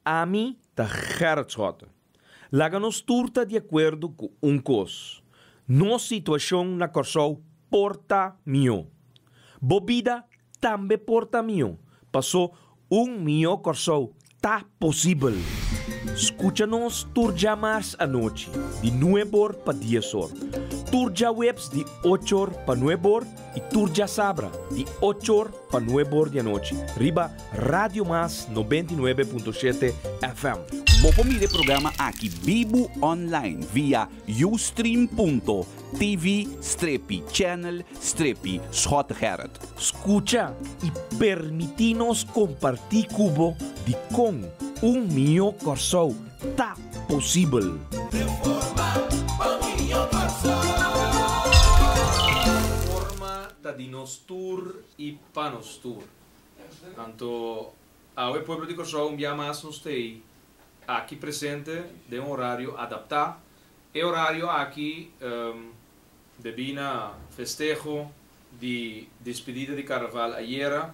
a mim tá Gerrit Schotten. Laga nos turta de acordo com coisa. Nossa situação na Corsou porta mio. Bobida também porta mio. Passou mio Corsou tá possível. Escucha-nos turja mais à noite, de 9 para 10 horas. Turja webs de 8 horas para 9 horas e turja sabra de 8 horas para 9 horas da noite. Riba Radio Mas 99.7 FM. Mopo mire programa aqui Bibo online via ustream.tv/channel/Schot Gerrit. Escucha e permitinos compartir cubo de com mio Corsou tá possível. Forma da dinostur e panostur. Tanto ao pueblo de Corsou dia mais nos tem aqui presente de horário adaptado. E horário aqui devina festejo de despedida de carnaval ayer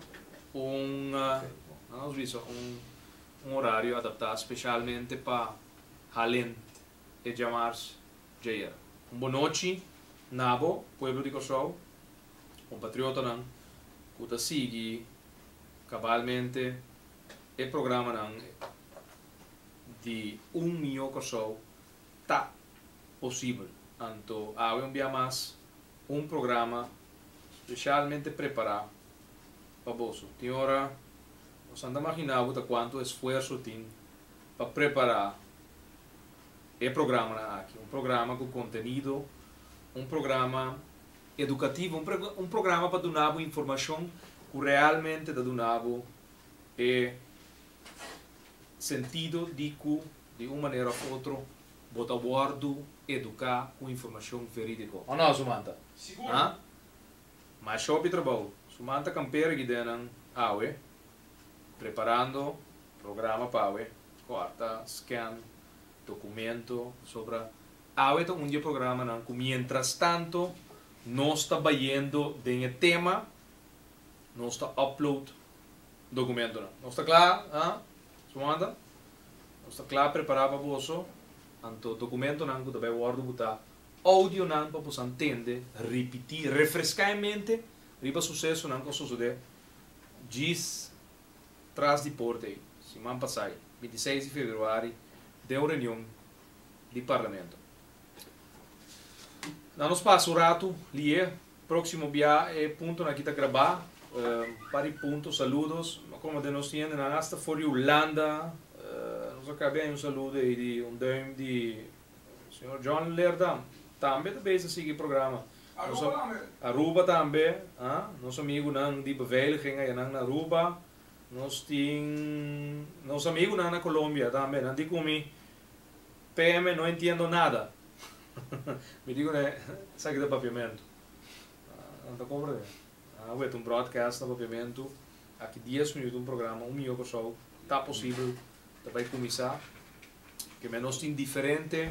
horário adaptado especialmente para Halen e Jamars Jair. Boa noite, Nabo, pueblo de Corsou, compatriota nan, que sigue cabalmente o programa nan de mio Corsou tá possível. Então, há dia mais programa especialmente preparado para você. Tem hora, nós andamos imaginando quanto esforço tem para preparar o programa aqui. Programa com conteúdo, programa educativo, programa para dar informação que realmente dá sentido de que, de uma maneira ou outra, botar bordo, educar com informação verídica. Ou não, Sumanta? Seguro. Mas show de trabalho. Sumanta campera que denan awe, preparando programa para awe, quarta, scan, documento sobre awe então programa não. Mientras tanto, nós está vendo de tema, nós está upload documento não. Nós está claro, Sumanta? Nós está claro preparar para você, então documento não que também guardo botar áudio não para você entender, repetir, refrescar a mente, riba sucesso não que suceder, diz traz de porta aí, semana passada, 26 de fevereiro, deu reunião de parlamento. Não nos passa o rato, lie, próximo dia é ponto na que está gravar, para ponto, saludos, como de nós temos na hasta for Holanda, nós acabamos saludo aí de duim de senhor John Lerdam, também seguir o programa. Aruba também, nosso amigo não de beveiliging aí na Aruba, nós temos nosso amigo na Colômbia também, não de comi PM não entendo nada. Me digo né, sabe do papiamento. Não tá compreendendo. É broadcast no papiamento, aqui 10 minutos programa, mio Corsou, tá possível, vai começar, que nós temos diferentes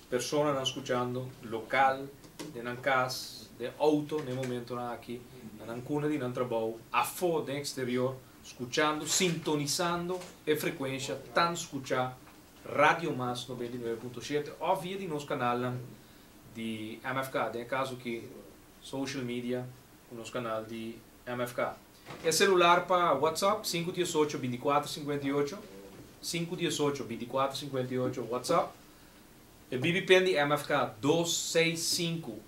pessoas escutando, local, de casa, de auto, no momento aqui, na cuna de trabalho, a fora do exterior, escutando, sintonizando a frequência, tan escuchar Radio Mas 99.7 ou via de nosso canal de MFK, no caso que social media, o nosso canal de MFK. É celular para WhatsApp 518 24 58 518 24 58 WhatsApp. E BBPN de MFK 265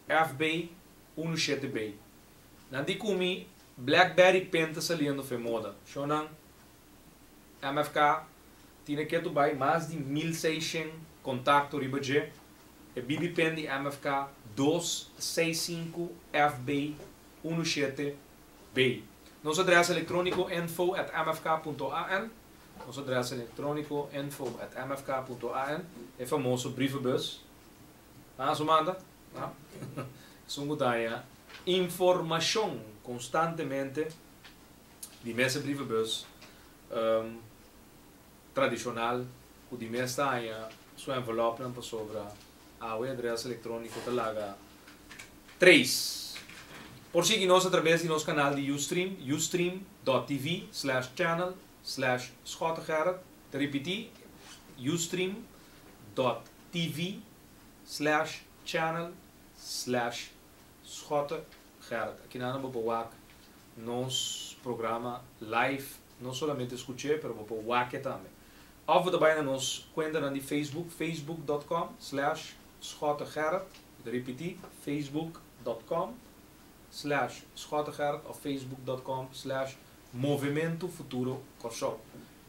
FB 17B. Nandi kumi BlackBerry penta saliendo fe moda. Shonan MFK tiene que tubai mais de 1600 contacto ribaje. E BBPN de MFK 265 FB 17B. Nosso endereço eletrônico info@mfk.an. Nosso endereço eletrônico info@mfk.an. É famoso brievenbus. Sumanda? Sungutaya. Informação constantemente de mesa brievenbus tradicional. O de mesa está sua envelope para sobre o endereço eletrônico da laga 3. Por seguir-nos através do nosso canal de Ustream, ustream.tv/channel ustream.tv/schotegerrit. Te repetir, ustream.tv/channel/schotegerrit. Aqui na Bobowak, nos programa live, não somente escutar, mas Bobowak também. Of também nos conta na Facebook, facebook.com/schotegerrit. Te repetir, facebook.com/schotegerrit of facebook.com/Movimento Futuro Corsol.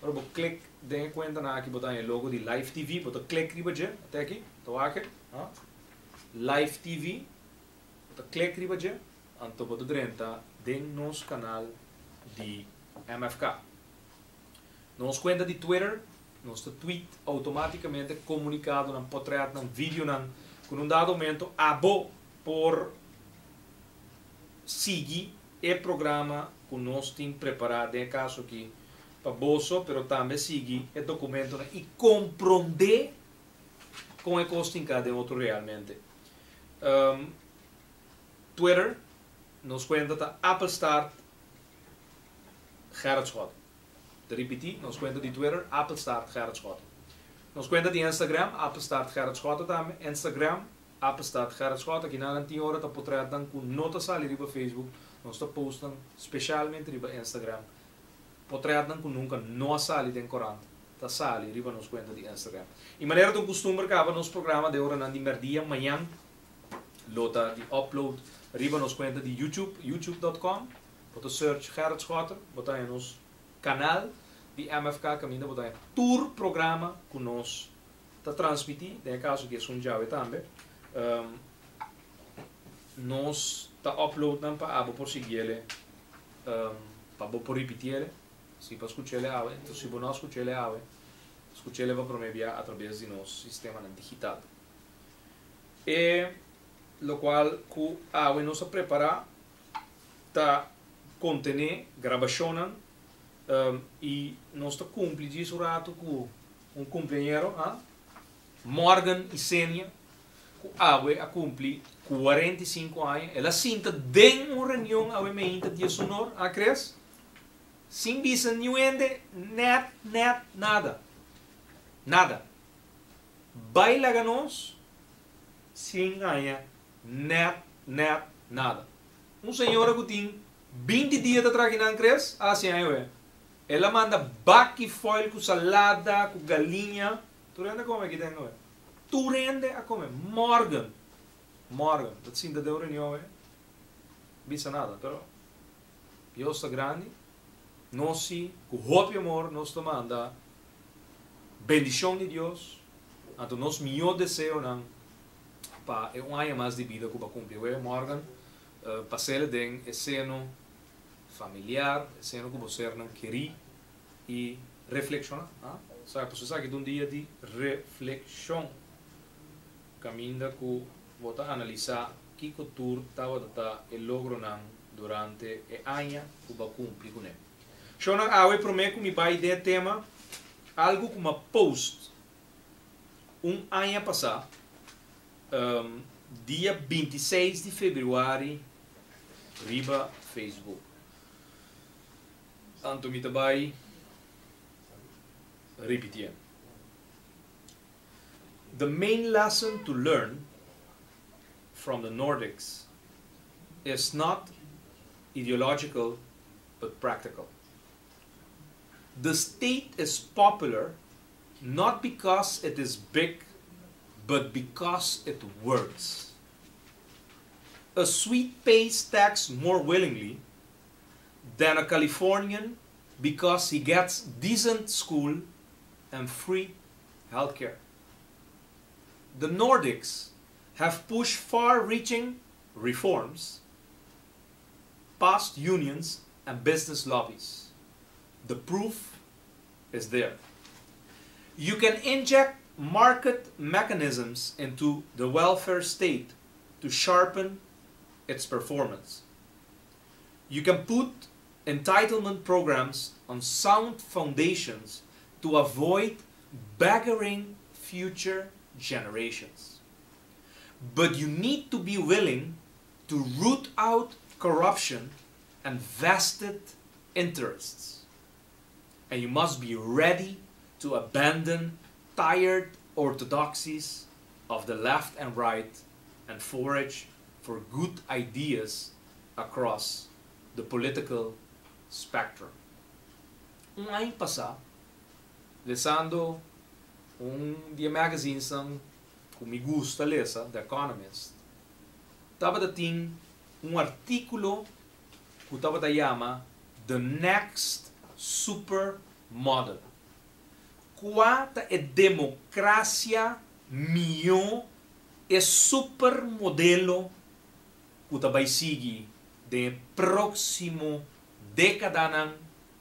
Ora, vou clicar dentro conta na aqui botar o logo de Live TV, vou clicar riba je, até aqui, tô aqui, Live TV, vou clicar riba je, então vou dentro dentro nosso canal de MFK. Nos conta de Twitter, nosso tweet automaticamente comunicado na portrait, na vídeo, com um dado momento, abo por seguir o programa que nós temos preparado, em caso aqui, para bolso, mas também seguir o documento e compreender como é que nós temos cada outro realmente. Twitter, nos conta da Apple Start Gerrit Schotten. Te repetir, nos conta de Twitter, Apple Start Gerrit Schotten. Nos conta de Instagram, Apple Start Gerrit Schotten também. Instagram, Apple Start Gerrit Schotten. Aqui na 10 horas, está portretando com notas ali riba Facebook. Nós está postando especialmente riba Instagram. Portretando com nunca não sali den corante. Está sali riba nos conta de Instagram. E maneira de costume, acaba nos programa de hora na dia manhã. Lota de upload riba nos conta de YouTube, youtube.com. Bota search Gerrit Schotten. Bota em nos canal de MFK Caminho. Bota em tour programa que nós está transmitir. Em caso que é um jave também. Nós está uploadando para abo por seguir para por repetir se para escutar ele então se não escutar ele escutar ele vai promover através de nosso sistema digital e lo qual que nós a preparar está contener gravação e nós está cumprir isso rato com companheiro Morgan e Senia a cumprir 45 anos, ela sinta dentro de uma reunião a meia de sonor, a cres? Sem visa nenhuma, nada. Baila ganos, sem ganhar, nada. Senhora que tem 20 dias de trabalho na cres, assim aí, ela manda baque foil com salada, com galinha, tu rende como é que tem, não é? Tu rende a comer, Morgan, dat zien de deuren niet hoor. Bisa nada, pero eu estou grande, nós sim, com hope amor, nós tomando bendição de Deus, então nós melhor desejo não para um ano mais de vida que vai cumprir. Morgan, passei den seno familiar, seno que você não queria e reflexionar, sabe? Você sabe que um dia de reflexão, caminho que vou analisar que cultura estava o logro durante o ano que vai cumprir com ele. Shona awe prometo me vai de tema algo como post ano passado dia 26 de fevereiro riba Facebook. Tanto me vai repetir. The main lesson to learn from the Nordics is not ideological but practical. The state is popular not because it is big but because it works. A Swede pays tax more willingly than a Californian because he gets decent school and free healthcare. The Nordics have pushed far-reaching reforms past unions and business lobbies. The proof is there. You can inject market mechanisms into the welfare state to sharpen its performance. You can put entitlement programs on sound foundations to avoid beggaring future generations. But you need to be willing to root out corruption and vested interests. And you must be ready to abandon tired orthodoxies of the left and right and forage for good ideas across the political spectrum. Ano passado, lesando dia magazine que me gusta lesa, The Economist, estava dating artículo que estava da chama The Next Supermodel. Quanta é democracia melhor é supermodelo que vai seguir de próximo década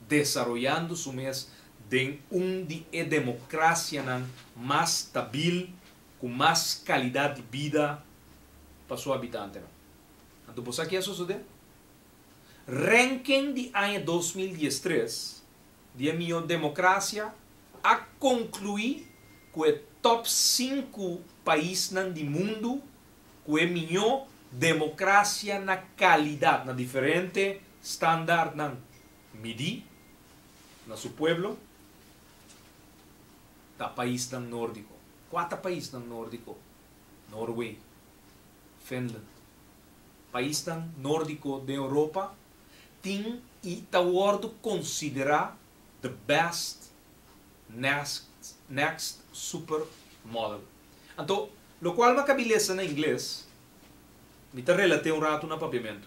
desarrollando su mês de de democracia mais stabil, com mais qualidade de vida para seu habitante. Então, você quer suceder? Ranking de ano 2013 de a minha democracia a concluir que o top 5 países do mundo que é melhor democracia na qualidade, na diferente standard na medir na seu pueblo, da país nórdico. 4 países nórdico: Norway, Finland, país nórdico da Europa, tem e está considerar the best next supermodel. Então, lo qual me cabileza na inglês, me está relate rato no papiamento.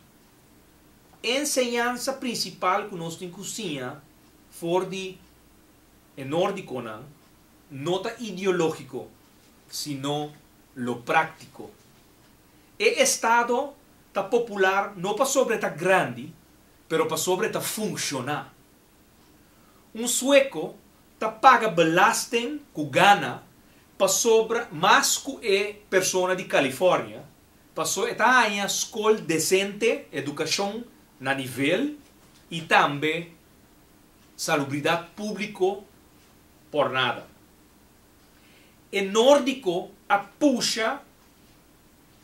Enseñanza principal que nós temos em cozinha for de nórdico não está ideológico, sino lo práctico. E estado está popular não para sobre está grande, pero para sobre está funcionar. Sueco está paga belasting que gana para sobre mais que é pessoa de Califórnia, para sobre está em escola decente, educação na nível e também salubridade pública por nada. E nórdico a puxa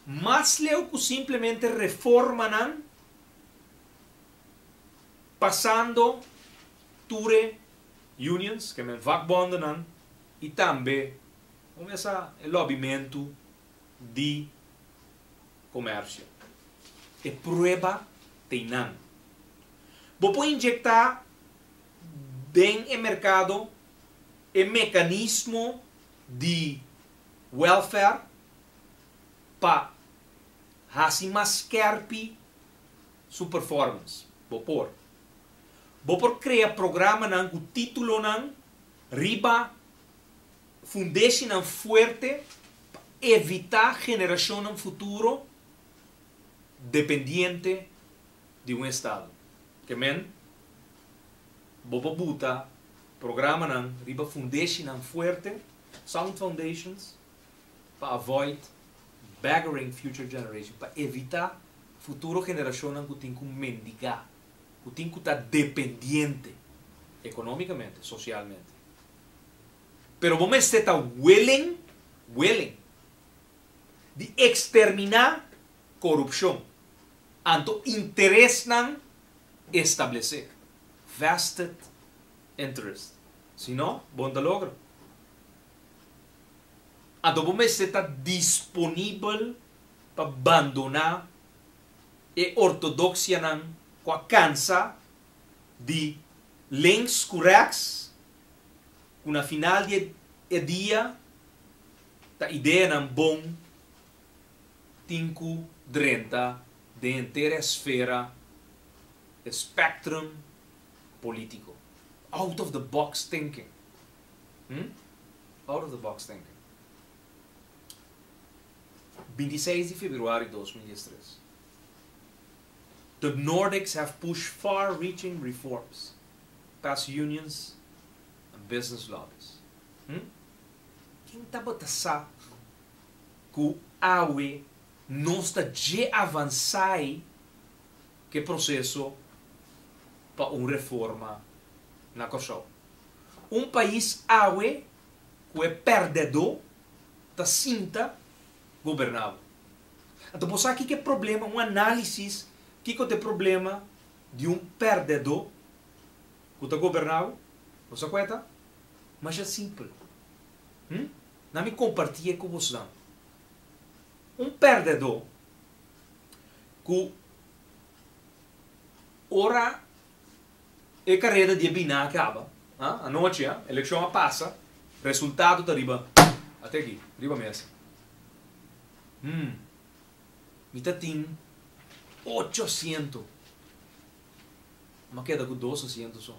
mais leu que simplesmente reforma passando ture unions, que me vakbonden e também começa o lobbyamento de comércio. E prueba tem não. Vou injetar bem o mercado e mecanismo de welfare para assim mais carpe sua performance. Vou por criar programa com título riba foundation forte para evitar geração no futuro dependiente de estado. Que men vou botar programa riba foundation forte, sound foundations para avoid beggaring future generation, para evitar futuro geração que tem que mendigar, que tem que estar dependiente economicamente, socialmente. Pero vamos estar willing de exterminar corrupção, anto interesse não estabelecer vested interest, senão bom da logra. Então vamos estar disponível para abandonar a ortodoxia com a cansa de links corrects, com na final de dia a ideia não bom tinco drenta de inteira esfera spectrum político. Out of the box thinking. Out of the box thinking. 26 de fevereiro de 2013. The Nordics have pushed far-reaching reforms past unions and business lobbies. Quem está botando que o AUE não está de avançar que processo para uma reforma na Kosovo? País AUE que é perdedor da cinta governado. Então, você aqui que é problema, análise que é o problema de perdedor que está governado, Você conhece? Mas é simples. Não me compartilhe com você. Perdedor que ora a carreira de Bina acaba. A noite, a eleição passa, resultado está riba. Até aqui, riba mesa. Mita tem 800. Mas queda com 200 só.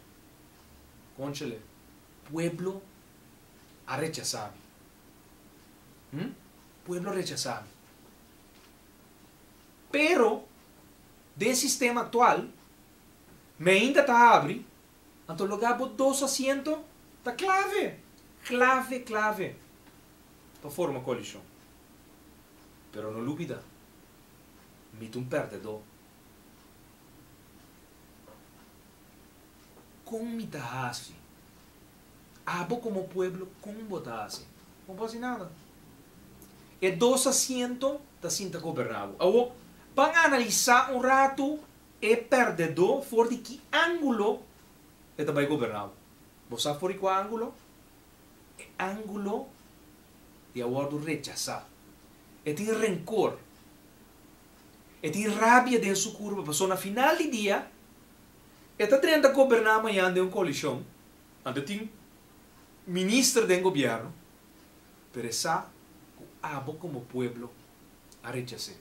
Conchele. Pueblo a rechazar. Pueblo rechazado. Pero, do sistema atual, me ainda está abre, então lugar por 200 está clave. Clave. Para formar coalição. Pero não dúvida, mito perdedor. Como me está assim? Abo como pueblo, como está assim? Não pode nada. E 200 está sendo governado. Agora, vamos analisar rato e perdedor for de que ângulo ele vai governar. Você sabe por qual ângulo? É ângulo de agora rechazar. Ele tem rancor. Ele tem rabia dentro da sua curva. Porque na final do dia, ele está tentando governar amanhã de uma coalição. Ele tem ministro do governo. Pero essa abo como pueblo a rechazar.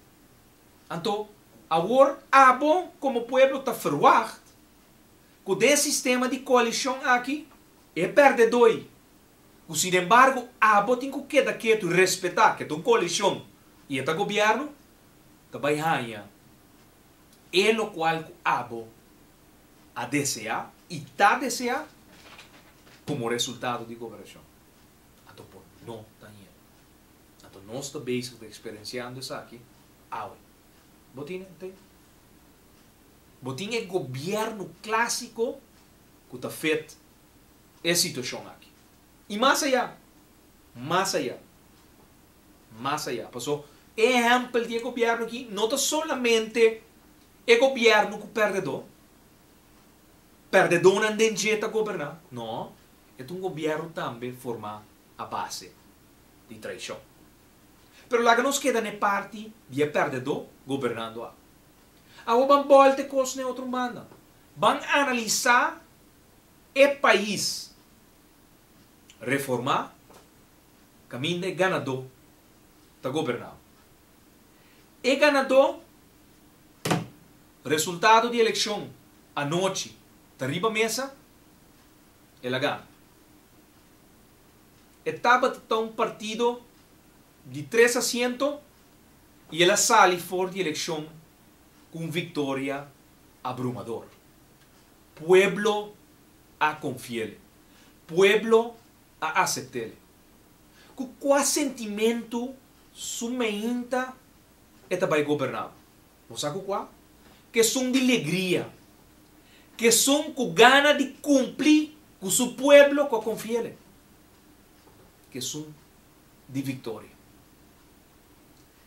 Então, agora, abo como pueblo está verwacht que o sistema de coalição aqui é perdedor. Sin embargo, abo tem que quedar quieto e respeitar que é uma coalição e é governo, também ganha. É o qual abo a desejar e está desejar como resultado de governação. Então, não está aí. Então, nós estamos experienciando isso aqui. Botin é governo clássico que está feito essa situação aqui. E mais allá. Passou, exemplo de governo aqui, não é somente o governo que perdedor. Perdedor não tem jeito a governar. Não, é um governo também formar a base de traição. Pero lá que nos queda na parte de perdedor governando. Agora vamos voltar com na outra banda. Vamos analisar o país. Reformar. Caminho de ganador. Está governado. E ganador. Resultado de eleição. A noite. Está riba mesa. Ela ganha. Etapa de um partido de 3 asientos e ela sai fora de eleição com vitória abrumadora. Pueblo a confiar. Pueblo a aceitar. Com qual sentimento sumeinta esta vai governar? Você sabe qual? Que são de alegria. Que são com gana de cumprir com seu pueblo com a confiar. Que são de vitória.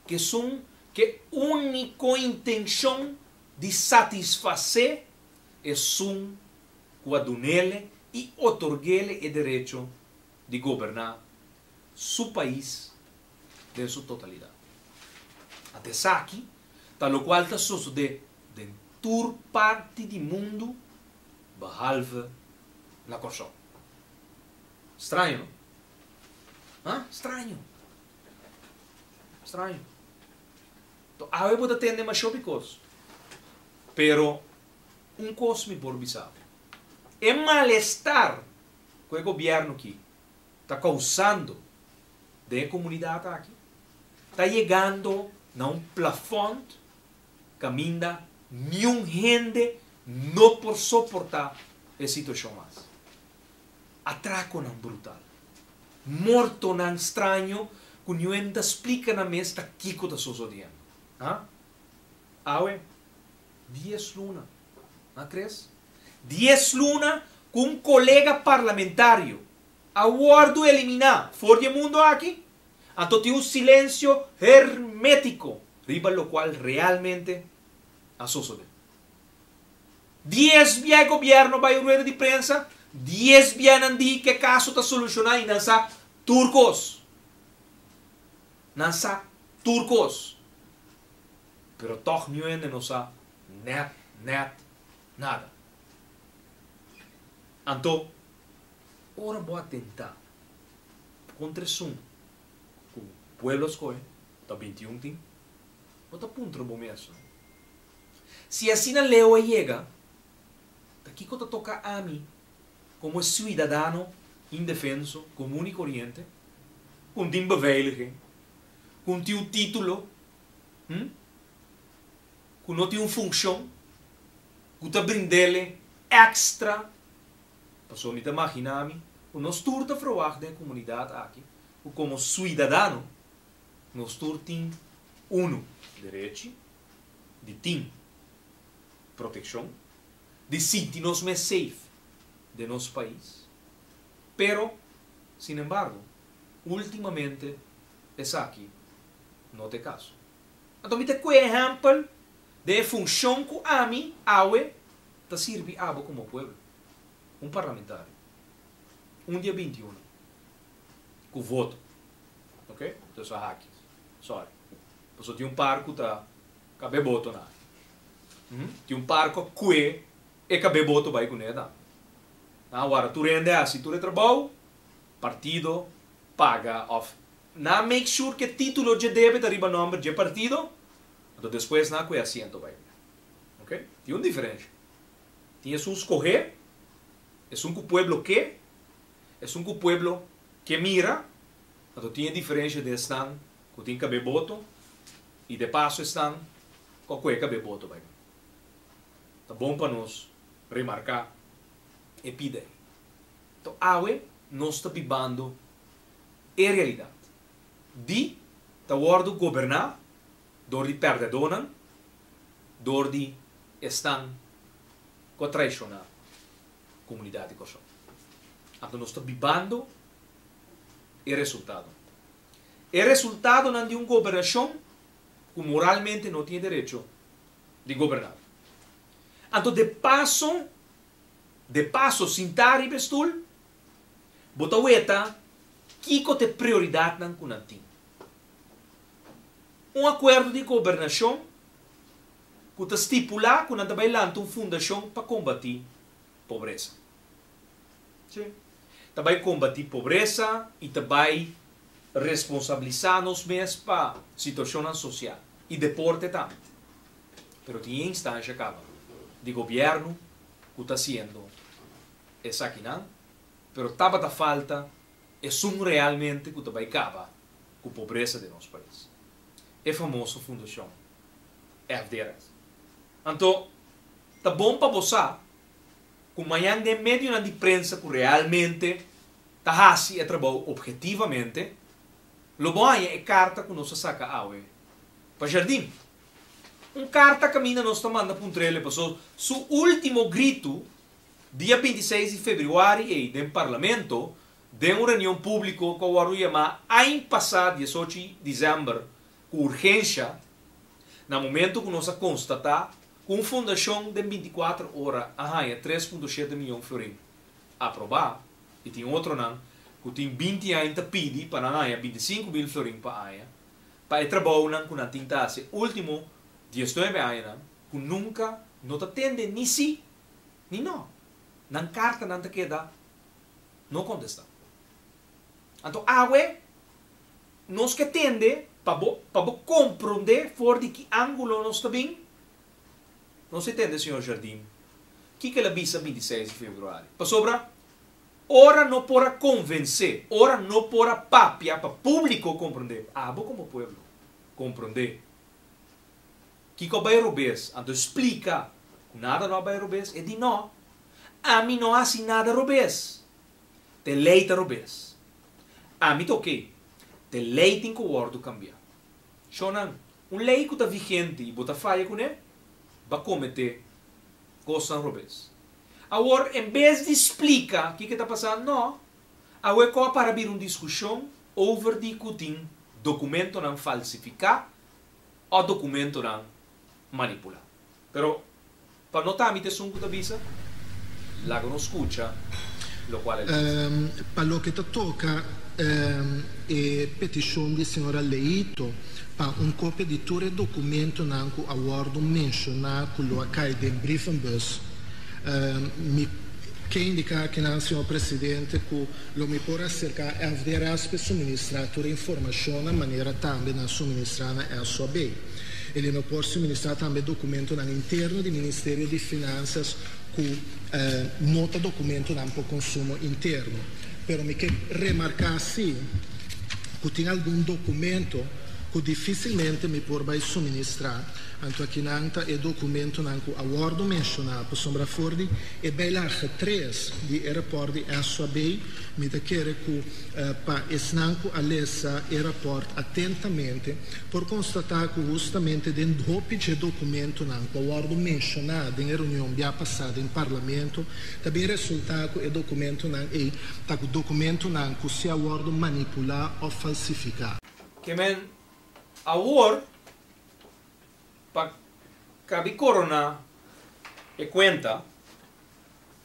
Que são que única intenção de satisfazer é sum quadunele e otorguele o direito de governar seu país em sua totalidade. Até aqui, tal qual está sucedendo em toda parte do mundo, behalve na Corsão. Estranho, não? Estranho. Então, eu vou atender mais coisas. Pero, coisa me por bizarro. É mal-estar que o governo aqui está causando da comunidade aqui. Está chegando a plafond que ainda nenhum gente não pode suportar a situação mais. Atraco não brutal. Morto não estranho que ninguém explica na mesa que está sucedendo. Aue, 10 luna. Não crees? 10 luna com colega parlamentário. Aguardo eliminar. Fora do mundo aqui. Então tem silêncio hermético. Riba lo qual realmente a suceder. 10 via governo vai rueda de prensa. 10 bianan di que caso ta solucionar e nasa turcos. Nasa turcos. Pero toch não é nossa net nada. Então, ora boa tentar contra o pueblo escolhe, tá 21 tem, bota punto bom mesmo. Se assim a lei chega, daqui que toca a mim, como cidadão indefenso, comum e corriente, com tim beveiliging, com teu título, com não tem uma função, com te brindele extra, passou me te imaginar o nós turta verwacht da comunidade aqui, o como cidadão, nós tem direito de ter proteção, de sentir-nos mais safe de nosso país, pero, sin embargo, ultimamente, essa aqui não tem caso. Então, me te um exemplo de função que a mim, awe, te serve abo como pueblo. Um parlamentar. Dia 21. Com voto. Ok? Então, só aqui. Sorry. Porque tem parco tá cabe voto na. Tem parco que e cabe voto vai com ele. Agora, tu rende assim, tu trabalho, partido paga off. Na make sure que título de débito arriba número de partido, então depois na que assento vai. Ok? Tem uma diferença. Tienes um escolher, é um pueblo que, é um pueblo que mira, então tem a diferença de estar que tem que voto e de passo estão com que cabe voto vai. Tá bom para nós remarcar e pedir. Então, awe nós está bibando a realidade. De tá worden governar door die perdonan, door die estão com traicionar a comunidade de Kosovo. Então nós estamos bibando o resultado. O resultado não de uma governação que moralmente não tem direito de governar. Então de passo, sentar e bestul, bota ueta, que te prioridade não tem. Um acordo de governação que está estipulado que não vai lançar uma fundação para combater a pobreza. Sim. Vai combater a pobreza e vai responsabilizar-nos mesmos para a situação social e deporte também. Mas tem instância acaba de governo que está sendo essa aqui não, mas estava da falta é realmente que vai acabar com a pobreza do nosso país. É a famosa fundação FDRS. Então, tá bom para você, que amanhã de meio de imprensa que realmente está assim e trabalha objetivamente, lo bom é a carta que nós saca awe para jardim. Carta que nós está mandando para um trailer, passou seu último grito, dia 26 de fevereiro, e no parlamento, de uma reunião pública que o chama ano passado, 18 de dezembro, com urgência, no momento que nós constatar que uma fundação de 24 horas arranha 3,7 milhões de florins aprovar, e tem outro não, que tem 20 anos para pedir para arranha 25 mil florins para arranha, para trabalhar com a tinta último 19 anos, que nunca não atende nem sim, nem não. Na carta não te queda, não contesta. Então, nós que atende, para compreender fora de que ângulo nós está bem, não se entende, senhor Jardim, que ele avisa 26 de fevereiro. Para sobra, ora não para convencer, ora não para papia, para público compreender. Como pueblo, compreender. Que vai robes, então explica, nada não vai robes, e diz não, a mim não há assim nada robes, te leita robes. A mim toquei, te lei tem que o ordo cambiar. Shonan, lei que está vigente e bota falha com ele, vai cometer coisas robes. Agora, em vez de explicar o que está passando, não, agora é para abrir uma discussão over de que tem documento não falsificar ou documento não manipular. Pero, para notar a mim, te sungo da visa, lá que não escuta, lo qual è per lo che tocca e petizione di signora Leito per un copia di tutto documento nanco a Word menzionato lo accade in brievenbus che indica che il signor Presidente che lo mi può cercare e avere somministrato informazione in maniera tale da somministrare a sua bene e le non può somministrare anche documento all'interno del Ministero di Finanze che nota documento da un po' consumo interno però mi che rimarcassi che tiene alcun documento che difficilmente mi può somministrare anche chi nanta e documento nanco a Word menzionato sembra fuori e bella tres di rapporti a sua bei mi da chiede che pa esnanco all'essa e rapport attentamente per constatare che giustamente den doppio documento nanco a Word menzionato in riunione via passata in Parlamento tabbi risultato e documento nanco sia Word manipolato o falsificato che men a Word para cabi corona e cuenta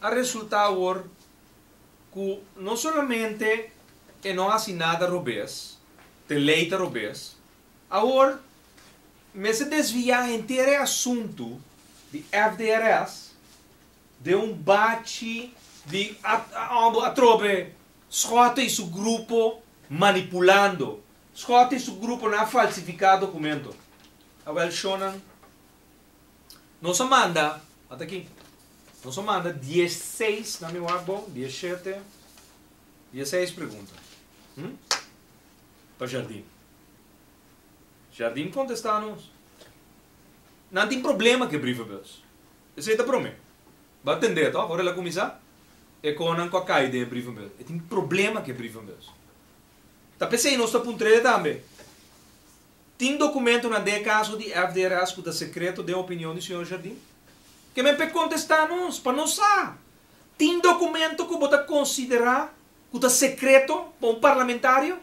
a resultado que no solamente no hace nada robes, te leita robes, ahora me se desvia inteiro assunto de FDRS de bate de a trobe Scott e seu grupo manipulando, Scott e seu grupo na falsificado documento. Awel Shonan nos manda, até aqui, nos manda 16, na minha wabo, 17, 16 perguntas. Para Jardim. Jardim contesta-nos. Não tem problema que brief bus. Isso é para mim. Vai atender, tá? Agora ela começa e com a caída em brief bus. Tem problema que brief bus. Tá pensei nós tá puntrede também. Tem documento na de caso de FDRS que é secreto de opinião do senhor Jardim? Que me pode contestar-nos, para não saber. Tem documento que você considerar que é secreto para um parlamentário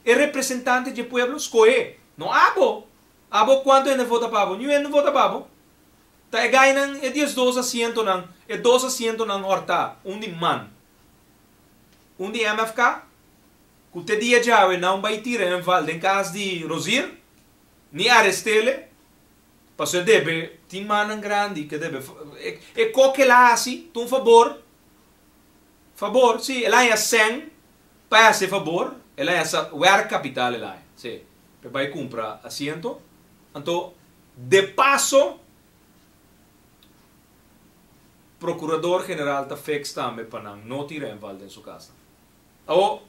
e representante de pueblo escolher? Não abo. Abo quanto ele vota para abo? Não vota para abo. Tá ganhando é 12 assentos não, é 12 assentos não horta, de man. De MFK, que te dia já não vai tirar em valde em caso de Rosir. Ni arrestele, passo deve, ti manan grandi che deve, e qualche la si, tu un favor, sì, e lei ha sen, paese favor, e lei ha where capitale lei, sì, per vai compra asiento, anto, de paso, procurador general ta fex tambe panang, no tira in valde in su casa. O,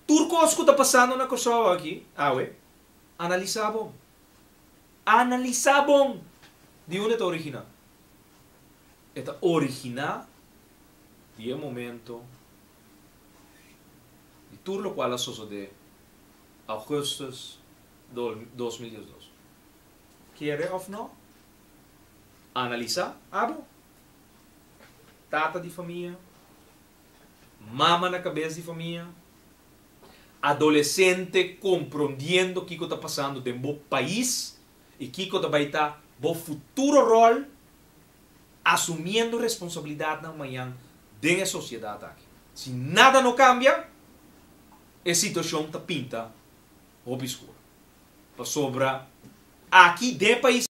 turcos que tá passando na Kosovo aqui, awe, analisabong di un'età original. Eta original di un momento di tutto lo quale succede augustus 2012. Quiere of no? Analisar, abo. Tata di família, mama na cabeça de família, adolescente compreendendo o que está passando dentro do país e o que vai estar no futuro rol, assumindo responsabilidade na manhã da sociedade aqui. Se nada não cambia, a situação está pinta obscura. Para sobra aqui dentro do país,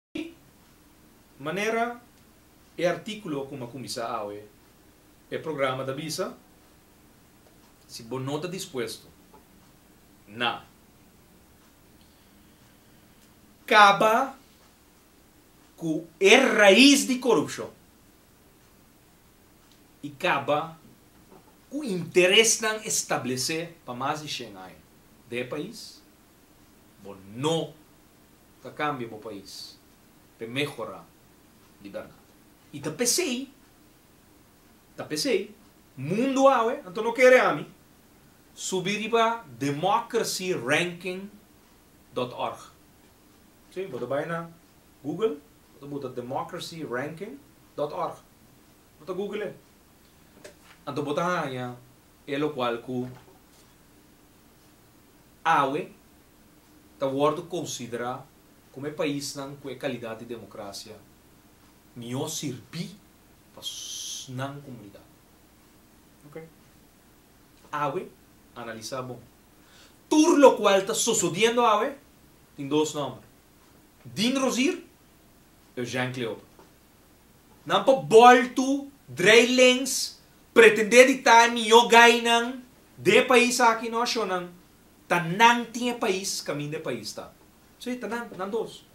maneira e artículo como a comissão AUE, é programa da visa, se você não está disposto na acaba com a raiz de corrupção e acaba com o interesse em estabelecer para mais de 100 anos do país, mas não está cambia o país para melhorar a liberdade. E está pensei, mundo awe, então não quer a mim, subir para democracyranking.org. Sim, você vai na Google, você bota democracyranking.org. Você Google. Então você hanya é o qual que awe está sendo considerado como país com qualidade de democracia melhor servir para a comunidade. Ok? Awe, analisar bom. Tur lo qual está sucedendo awe, tem dois nomes. Din Rosier e Jean Cleopa. Não pa bolto, dreilings, pretender ditar minha gainan de país aqui no acionan, tanang tinha país caminho de país tá. Sim, tanang, nan dois.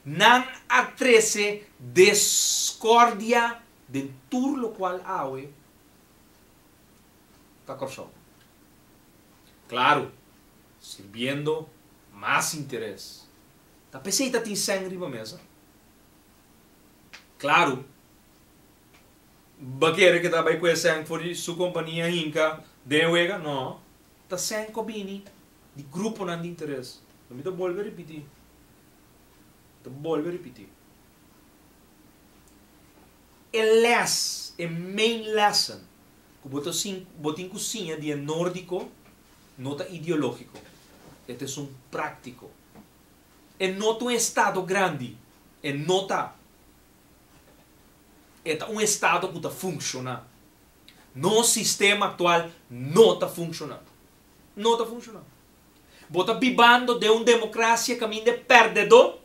Nan a 13 discórdia de tur lo qual awe tá corso. Claro, sirviendo mais interesse. Tá pensando que tem sangue na mesa. Claro, baqueira que trabalha com sangue por sua companhia Inca, de Uega, não. Tá sangue combini de grupo não de interesse. Não me dá bolsa repetir. Tá bolsa repetir. A main lesson, que botin cozinha de nórdico, nota ideológico. Este é prático. É nota estado grande. É nota. É estado que está funcionando. No sistema atual não está funcionando. Não está funcionando. Bota bibando de democracia caminho de perdedor.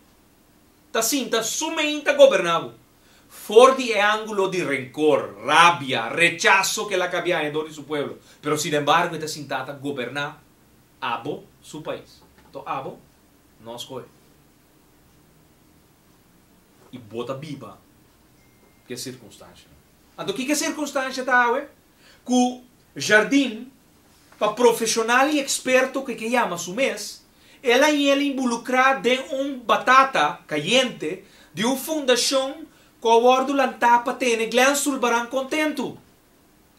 Está sim, está somente governado. Fora de ângulo de rencor, rabia, rechazo que la cabía en todo su pueblo. Pero sin embargo, está sentada a gobernar abo su país. Então, abo, não escolhe. E bota biba. Que circunstância. Então, o que é circunstância, tá, ué? Que o jardim, para profissional e experto que chama su mês, ela e ele involucrar de batata caliente, de uma fundação que o bordo lantapa tem Glen Sulbaran contento.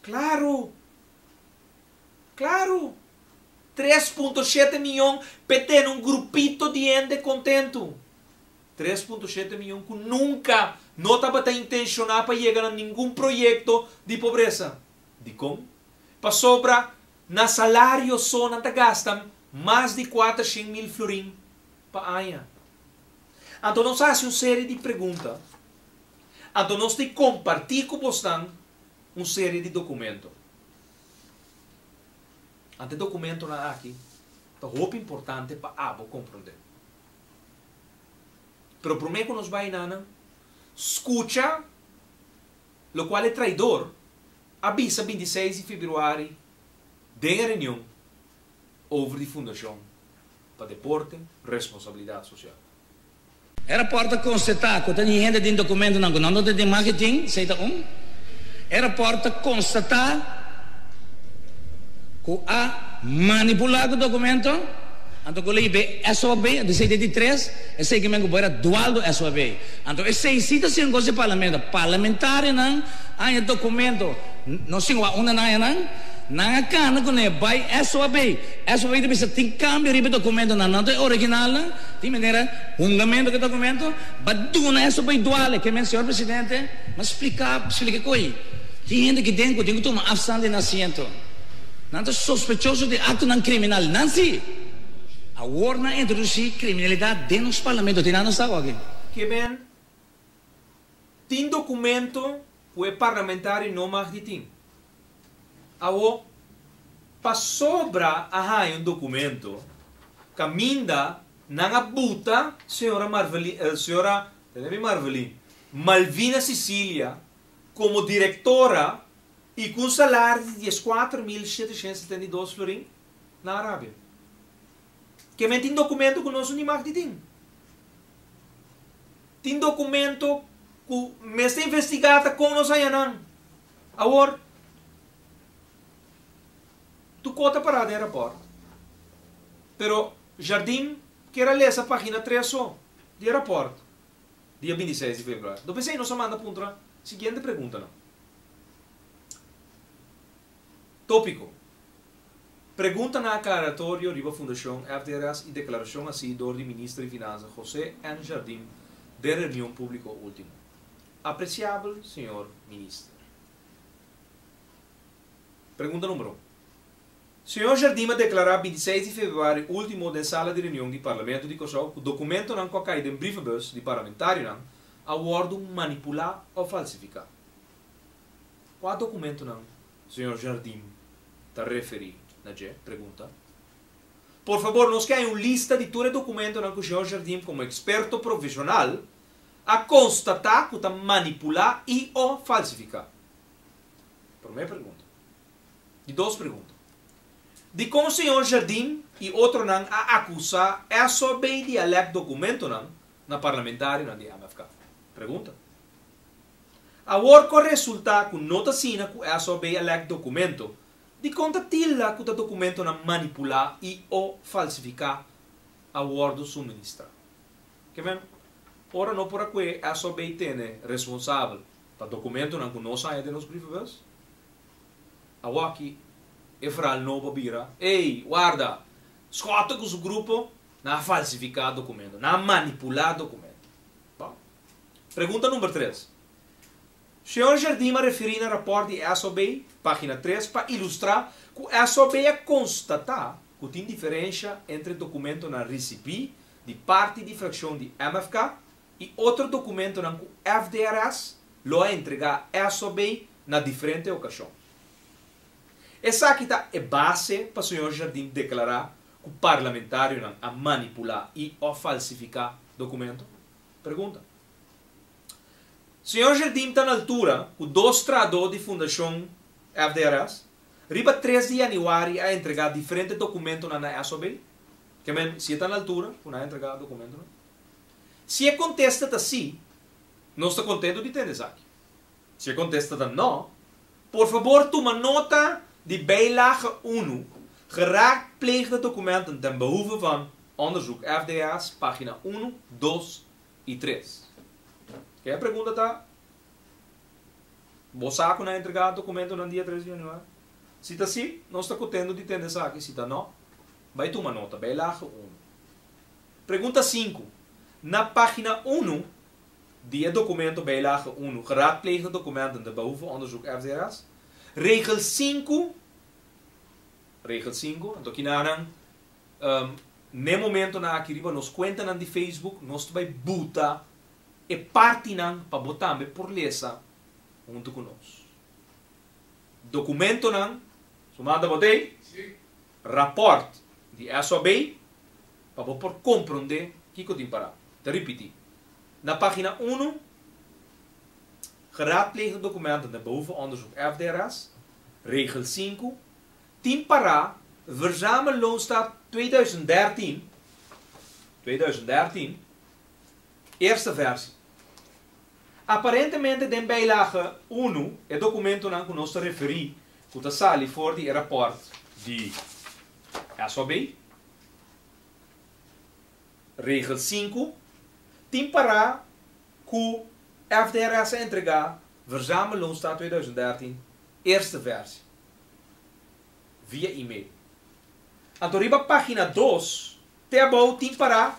Claro. Claro. 3.7 milhões para ter grupito de gente contento. 3.7 milhões que nunca não estava intencionado para chegar a nenhum projeto de pobreza. De como? Para sobra, na salário só não gastam mais de 400 mil florins para ano. Então, nós fazemos uma série de perguntas. Então, nós temos que compartilhar com vocês uma série de documentos. Ante documento aqui, é muito importante para compreender. Pero primeiro que nós vamos escuta, o qual é traidor, avisa 26 de fevereiro, de reunião, over a Fundação para Deporte e Responsabilidade Social. Era porta constatar que tem gente de documento não tem marketing, sei tá Era porta constatar que a manipular o documento, então que ele SOB de 73, é segmento que era dual do SOB. Então esse cita-se em coisa parlamentar não, há documento, não sei onde não cana que vai SOB deve ser tem câmbio de documento não é original, de maneira fundamento do documento, baduna SOB dual que men senhor presidente, mas explica coi. Tem gente que tem que tomar afstand de nascimento. Não é sospechoso de ato não criminal, não se. A warna introduzir criminalidade dentro dos parlamentos, tem nada aqui. Que bem, tem documento que é parlamentar e não mais de tem. Awo, para sobra um documento, caminda na buta, senhora Malvina Sicília, como diretora e com salário de 14.772 florins na Arábia. Que tem documento que nós não mais tem. Tem documento que me está investigado com nós ainda. Agora, tu conta para o aeroporto. Pero Jardim quer ler essa página 3 só, de aeroporto, dia 26 de fevereiro. Então pensei, nós manda para a seguinte pergunta. Não? Tópico. Pergunta na aclaratório de Fundação FDRS e declaração assim do ministro de Finanças José N. Jardim de reunião pública última. Apreciável senhor ministro. Pergunta número 1. Senhor Jardim declarou 26 de fevereiro último da sala de reunião do Parlamento de Kosovo que o documento não caído em briefbus de parlamentário não a bordo manipular ou falsificar. Qual documento não senhor Jardim está referindo na pergunta. Por favor, nós queremos uma lista de todos os documentos que o senhor Jardim, como experto profissional, a constatar que está manipular e ou falsificar. Primeira pergunta. E duas perguntas. De como o senhor Jardim e outro não a acusar é só bem de alec documento não na parlamentar na de MFK. Pergunta. Agora que resulta que nota sina que é só bem alec documento de conta tila que o documento não manipular e ou falsificar a word suministrar. Que bem? Ora não por aqui é só bem ter responsável para documento não que não sai de nos briefs. Agora aqui e falar novo bira, ei, guarda, escuta que o grupo não falsificar documento, não manipular documento. Bom. Pergunta número 3. O senhor Jardim referiu no rapporto de SOB, página 3, para ilustrar que o SOB é constatar que tem diferença entre documento na recebi de parte de fração de MFK e outro documento na FDRS lo é entregar SOB na diferente ocasião. Essa aqui é base para o senhor Jardim declarar que o parlamentário não a manipular e a falsificar documento? Pergunta. O senhor Jardim está na altura que o dos tradores de fundação FDRS riba 3 de janeiro a entregar diferentes documentos na SOB? Que se está na altura, que não entregar documento. Não? Se é contesta assim, não está contente de ter isso aqui. Se é contesta não, por favor, toma nota de bijlage 1, geraadpleegde documenten ten behoeve van onderzoek FDS, pagina 1, 2 e 3. Que a pergunta está? Você sabe na entregar documento no dia 3 de janeiro? Se está assim, não está contente de ter isso aqui. Se está não, vai tomar nota, bijlage 1. Pergunta 5. Na página 1, die documento bijlage 1, geraadpleegde documenten ten behoeve onderzoek FDS, regel 5, então aqui no momento na aqui nos conta na de Facebook, nós vai botar e parte para botar por lesa junto conosco. Documento não, sumada botei, rapport de SOB, para por compreender que eu tenho para. Te repetir. Na página 1, geraadpleegde documenten ten behoeve onderzoek FDRS, regel 5, 10 para verzamelloonstaat 2013, eerste versie. Aparentemente, den bijlage 1, het documento aan que nós referi, que está sali voor die rapport de SOB, regel 5, 10 para que FDRS entregar verzamelloonstaat 2013, eerste versie. Via e-mail. Antoriba página 2, tebou 10 para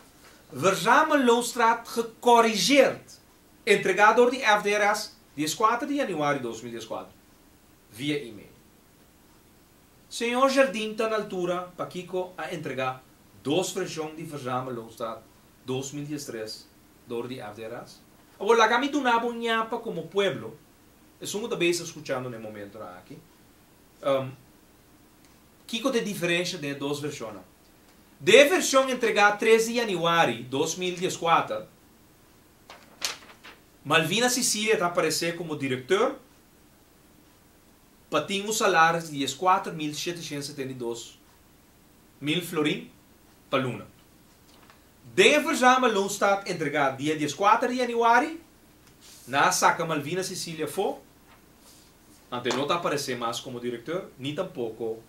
verzamelloonstaat gecorrigeerd. Entregado door die FDRS, die is 4 de januari 2014. Via e-mail. Senhor Jardim está na altura para Kiko a entregar 2 versões de verzamelloonstaat 2013 door die FDRS. Agora, kami tunabong nyapa como pueblo, estamos também escutando no momento aqui. Kiko de diferença de 2 versões. De versão entregada 13 de janeiro 2014, Malvina Sicília está aparecendo como diretor para ter um salário de 14.772 mil florim para luna. De verzamelloonstaat entregado dia 14 de janeiro, na saca Malvina Sicília foi, ante não está aparecendo mais como diretor, nem tampouco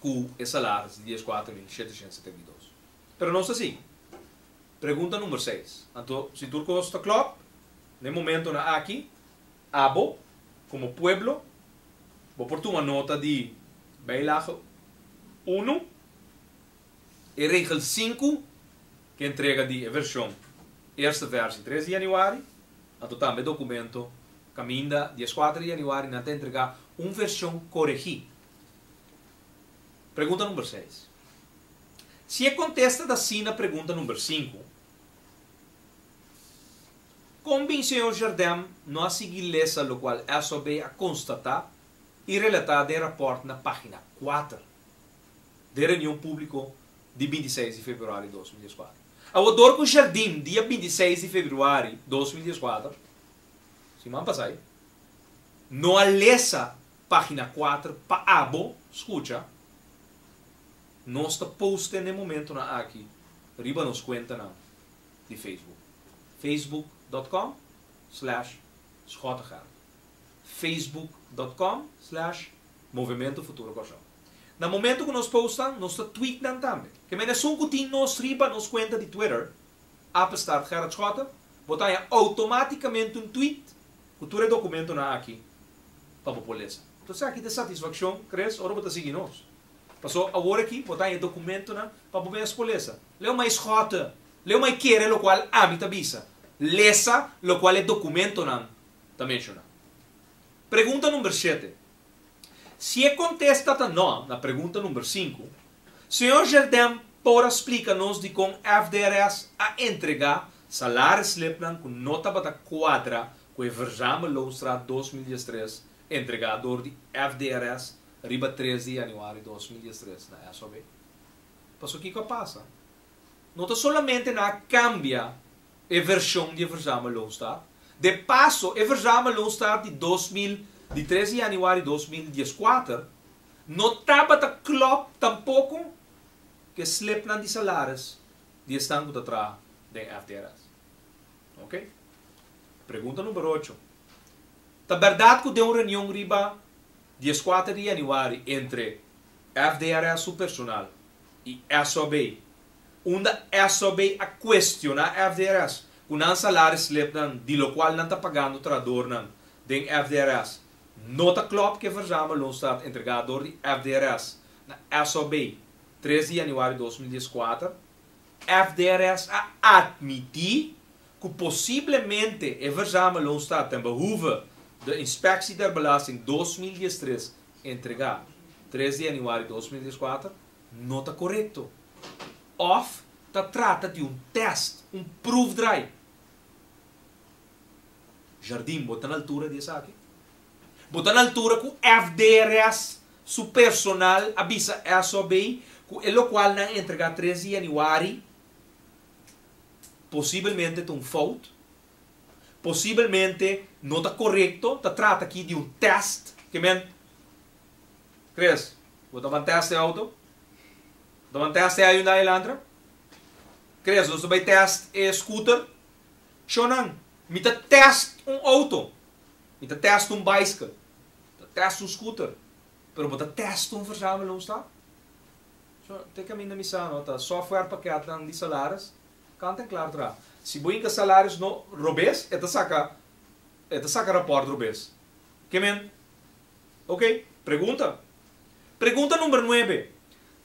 com o salário de 14.772. Pero não é assim. Pergunta número 6. Então, se tu está claro, no momento na aqui, abo, como pueblo, vou por uma nota de bijlage 1 e regel 5, que entrega de versão, eerste versie 13 de januari, então também documento, caminda 14 de januari, na te entregar uma versão corrigida. Pergunta número 6. Se é contesta da sina pergunta número 5, como bem senhor Jardim não a seguir lesa, lo qual é sobre a constatar e relatado em rapport na página 4 da reunião pública de 26 de fevereiro de 2014. A odor com o jardim, dia 26 de fevereiro de 2014, semana passada, não alessa página 4 para abo, escuta, nós está postando no momento na aqui, riba nos conta na de Facebook. facebook.com/Schottagard facebook.com/Movimento Futuro Colchão. No momento que nós postamos, nós está tweetando também. Que menos um cutinho nos riba nos conta de Twitter, apesar de Gerard Schotter, botar automaticamente um tweet, que tu é documento na aqui, para a população. Então, se aqui tem satisfação, cresce, ora botar seguir nós. Passou agora aqui, botar documento na para a população. Leu mais Schotter, leu mais querer, o qual habita bisa. Lesa, o qual é documento na também chama. Pergunta número 7. Se é contestada não, na pergunta número 5, Sr. Jardim por explicar-nos de como FDRS a entregar salário slepnan com nota bata quadra com o verjame Loustra 2013 entregador de FDRS riba 13 de januário de 2013 na SOB. Passou o que passa? Nota solamente na cambia a versão de verjame Loustra. De passo, a verjame Loustra de 13 de januário de 2014 não estava claro tampouco que slepnan de salários de estanco de atrás da FDRS. Ok? Pergunta número 8. É verdade que deu uma reunião riba 14 de januário entre FDRS o personal e SOB, onde SOB a questionar FDRS com não salários slepnan de lo qual não está pagando o tradutor da FDRS. Nota claro que versamos o Estado entregador de FDRS na SOB 13 de januário de 2014, FDRS a admitir que possivelmente a versamos o Estado tem behoeve de inspectie der belasting 2013 entregar 13 de januário de 2014, não está correto. Of trata de test, proefdraai. Jardim, bota na altura dessa aqui. Bota na altura que o FDRS, su personal, avisa SOB, que é o qual não entrega 13 de januário, possivelmente tem falta, possivelmente não está correto, trata aqui de teste, que men, Cres, bota um teste de auto, bota um teste de Hyundai Elantra, Cres, você vai teste scooter, Shonan, me teste auto, me teste bicycle, teste scooter, pero bota teste verzamelen está. So, tem que na missão, tá? Software paquete de salários, canta claro tra. Se boinca salários no robes, saca rapport robes. Que men? Ok? Pergunta. Pergunta número 9.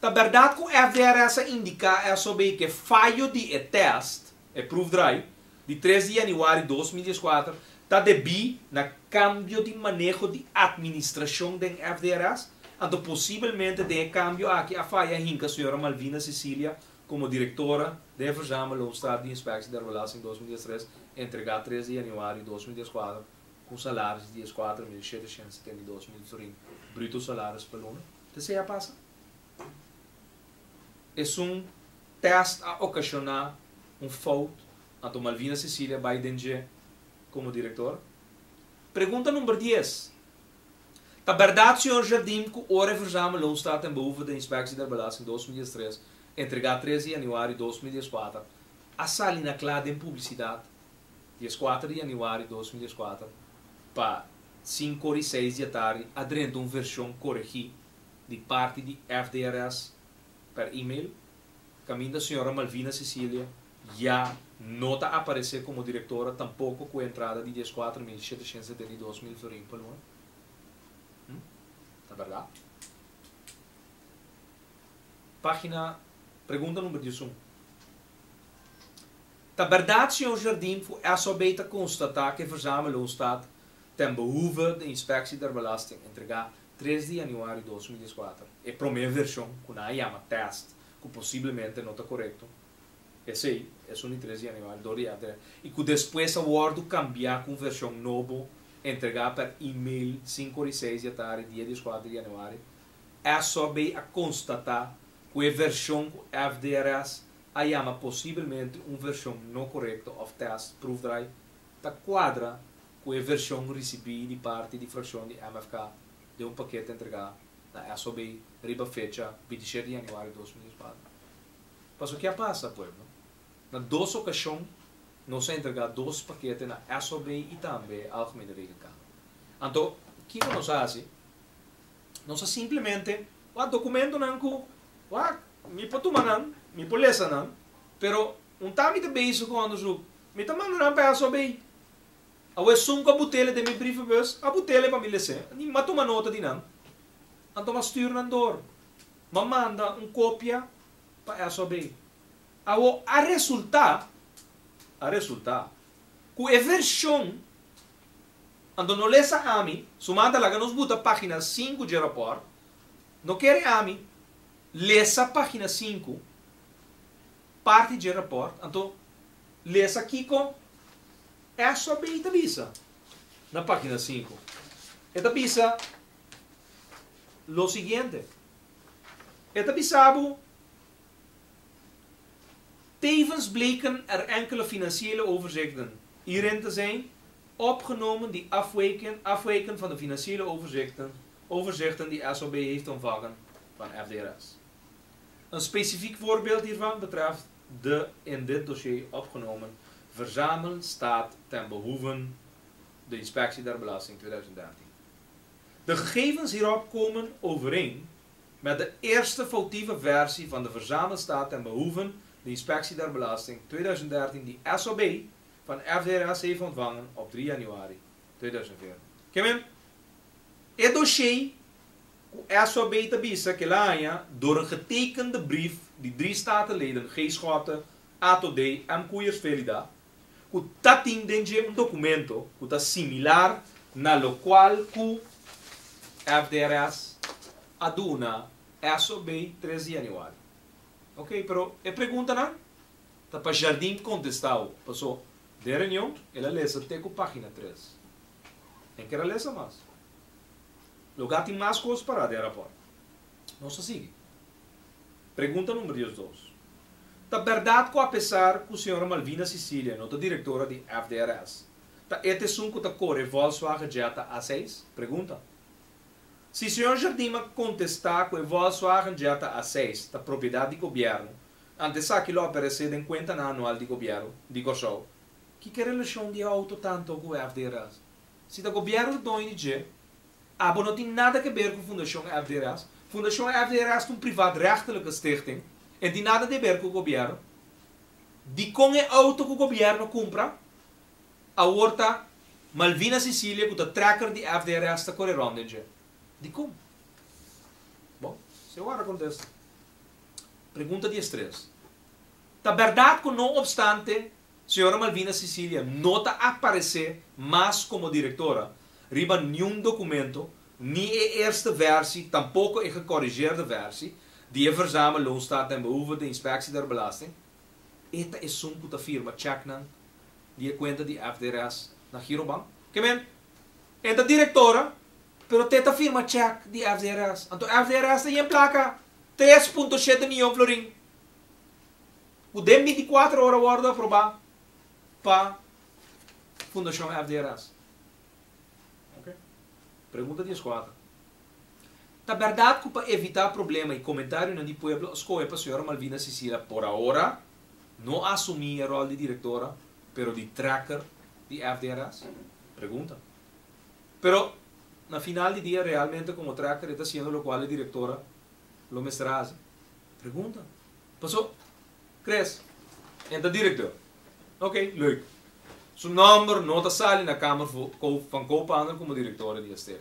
Tá verdade que o FDRS indica sobre que falho de teste, proof drive, de 13 de januário de 2014, está devido na cambio de manejo de administração do FDRS, então possivelmente de cambio aqui a falha hinca a senhora Malvina Cecília como diretora de verjame do Estado de Inspectie der Belasting 2013 entregar 13 de januário de 2014 com salários de 4.772 bruto salários por ano. Você já passa? É teste a ocasionar falta. Então Malvina Cecília vai dentro como diretor. Pergunta número 10. Tá verdade, senhor Jardim, que o ora verjame lo Estado em behoeve da Inspectie der Belasting 2013 entregar 13 de januário de 2014 a salina clara em publicidade 14 de januário de 2014 para 5 e 6 da tarde adrendo uma versão corrigida de parte de FDRS per e-mail caminho da senhora Malvina Cecília já não está a aparecer como diretora tampouco com a entrada de 14.772 por ano. É verdade? Página, pergunta número 11. É verdade, senhor Jardim, que a SOB constatar que o verzamelen o Estado tem behoeve de inspectie der belasting entregar 13 de januário de 2014. É a primeira versão, que não chama teste, que possivelmente não está correto. Esse aí, é o 13 de januário, e que depois a Word cambiar com versão nova entregar per e-mail 5 e 6 da tarde, dia 14 de januari. É só bem a constatar que a versão FDRS chama possivelmente uma versão não correta of test proof drive da quadra com a versão recebida de parte de fração de MFK de um paquete entregado na SOB riba fecha 27 de januari de 2004. Mas o que passa, pueblo? Na duas ocasiões, nós entregamos 2 paquetes na SOB e também a Algemene Regelkamer. Então, o que nós fazemos? Nós simplesmente, o documento não é me pode tomar, me pode ler, pero time de base quando eu me tomar não para SOB. Eu sou a botella de meu brief bus, a botella para me ler, nem me toma nota de não. Então, eu stuur na dor. Me manda uma cópia para SOB. A resultar, que a versão, quando não lê a mim, sumada lá que nos bota página 5 de rapport, não quer a mim, lê a página 5, parte de rapport, então, lê aqui com SOB e avisa, na página 5. E avisa lo seguinte, e avisava, tevens bleken enkele financiële overzichten hierin te zijn, opgenomen die afwijken van de financiële overzichten die SOB heeft ontvangen van FDRS. Een specifiek voorbeeld hiervan betreft de in dit dossier opgenomen verzamelstaat ten behoeve de inspectie der belasting 2013. De gegevens hierop komen overeen met de eerste foutieve versie van de verzamelstaat ten behoeve de inspectie der belasting 2013 die SOB van FDRS heeft ontvangen op 3 januari 2014. Kijk het dossier SOB te bieden que laia door een getekende brief die 3 statenleden G. Schotten, Ato D. M. Koeiers Velida, que dat tem um documento que está similar na lo qual que FDRS aduna SOB 13 de januari. Ok, pero a pergunta não está para Jardim contestar. Passou de reunião, ela lesa até com página 3. Em que ela lesa mais. Lugar tem mais coisas para de rapport. Não se sigue. Pergunta número 2. Está verdade que apesar que a senhora Malvina Sicília, nota diretora de FDRS, está este sunco da corre Volkswagen Jetta A6? Pergunta. Se o senhor Jardim contestar que o Volkswagen Jetta A6 da propriedade do governo, antes que lo aparecer em conta anual do governo, digo só, que relação de auto tanto com o FDRS? Se o governo não diz, não tem nada a ver com a Fundação FDRS. A Fundação FDRS é uma privado-rechtelijke stichting e tem nada a ver com o governo. De com o auto que o governo compra, a horta Malvina Sicília, que o tracker de FDRS está correndo. De como? Bom, se agora acontece. Pergunta 13. Está verdade que, não obstante, a senhora Malvina Sicília não está a aparecer mais como diretora, riba nenhum documento, nem a eerste versie, tampouco a gecorrigeerde versie, die a verzameling staat ten behoeve de inspectie der belasting. Esta é sunco da firma Checknan, die a conta de FDRS na Girobank. Que men? É da diretora, pero teta firma check de FDRS. Então FDRS tem em placa 3,7 milhões florim. O de 24 horas guarda aprovar para Fundação FDRS. Ok? Pergunta 14. Está verdade que para evitar problema e comentário no pueblo, escolhe para a senhora Malvina Sicília por agora não assumir o rol de diretora, pero de tracker de FDRS? Pergunta. Pero na final de dia realmente como tracker está sendo lo qual a diretora lo mestrase. Pergunta. Passou? Cres? Entra diretor. Ok, leuk. Zijn nummer não está sali na Kamer van Koophandel como diretora de Aster.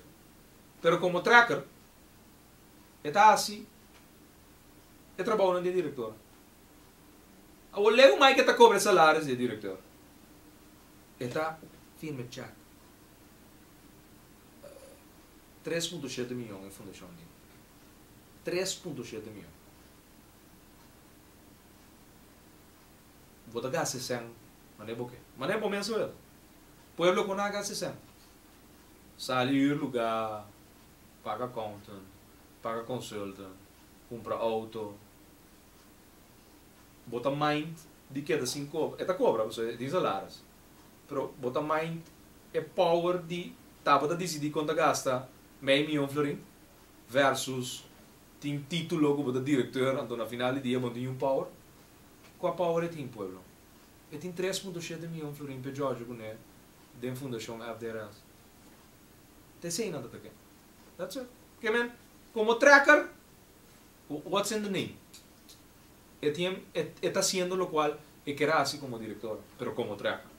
Pero como tracker, está assim, é trabalho de diretora. Eu leio mais que está cobrando salários de diretor. Está firme check. 3,7 milhões em fundação dele. 3,7 milhões. Vou dar 60, mas não é bom. Mas não é bom mensual. Pueblo com nada 60. sair lugar, paga accountant, paga consultant, compra auto, bota mind de que é assim cobra, é cobra, você diz salários, pero bota mind é power de tava a decidir quanto gasta meio milhão florim versus tem título como diretor, então na final do dia tem um power, qual power é tem pueblo? E tem 3,7 milhões florim per Jorge com ele, da fundação FDRS. Te sei nada daqui. That's it. Okay, man? Como tracker, what's in the name? Está haciendo lo cual queda así como director, pero como tracker.